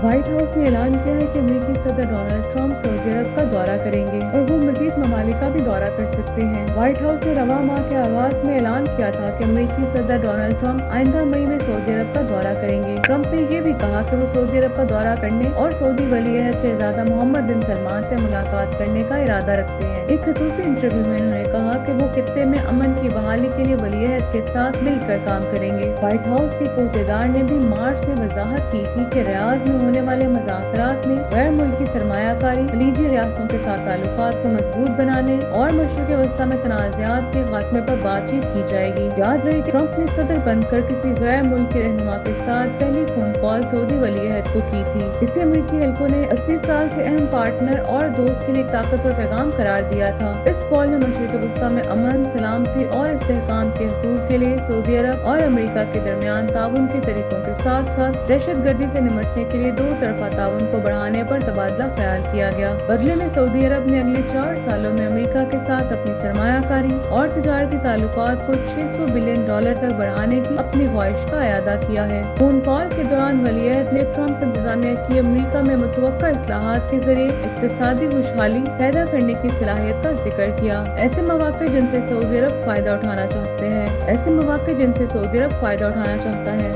White house ने ऐलान किया है कि अमेरिकी सदर डोनाल्ड ट्रंप सऊदी अरब का दौरा करेंगे और वो मजीद ममालिक का भी दौरा कर सकते हैं। व्हाइट हाउस ने रवां माह के आगाज में ऐलान किया था कि अमेरिकी सदर डोनाल्ड ट्रंप आइंदा मई में सऊदी अरब का दौरा करेंगे। ट्रंप ने ये भी कहा कि वो सऊदी अरब का दौरा करने और सऊदी वली-ए-अहद शहजादा मोहम्मद बिन सलमान से मुलाकात करने का इरादा रखते हैं। एक खसूसी इंटरव्यू में उन्होंने कहा कि वो खित्ते में अमन की बहाली के लिए वली-ए-अहद के साथ मिलकर काम करेंगे। व्हाइट हाउस के कोतेदार ने भी मार्च में वजाहत की थी कि रियाद में होने वाले मुज़ाकरात में गैर मुल्की सरमायाकारी खलीजी रियासतों के साथ ताल्लुकात को मजबूत बनाने और मशरिक़ वस्ता में तनाज़ात के खात्मे पर बातचीत की जाएगी। याद रहे कि ट्रंप ने सदर बनकर किसी गैर मुल्की रहनुमा के साथ पहली फोन कॉल सऊदी वली-ए-अहद को की थी। इसे अमेरिकी हल्कों ने 80 साल से अहम पार्टनर और दोस्त के लिए एक ताकतवर पैगाम करार दिया था। इस कॉल में मशरिक़ वस्ता में अमन, सलामती और इस्तेहकाम के हसूल के लिए सऊदी अरब और अमेरिका के दरमियान ताउन के तरीकों के साथ साथ दहशत गर्दी से निपटने के लिए दो तरफा ताउन को बढ़ाने पर तबादला ख्याल किया गया। बदले में सऊदी अरब ने अगले 4 सालों में अमेरिका के साथ अपनी सरमायाकारी और तिजारती ताल्लुकात को $600 बिलियन तक बढ़ाने की अपनी ख्वाहिश का अयादा किया है। फोन कॉल के दौरान वली-ए-अहद ने ट्रंप इंतजामिया की अमेरिका में मुतवक्का इस्लाहात के जरिए इक्तिसादी खुशहाली पैदा करने की सलाहियत का जिक्र किया। ऐसे मौके जिनसे सऊदी अरब फायदा उठाना चाहता है।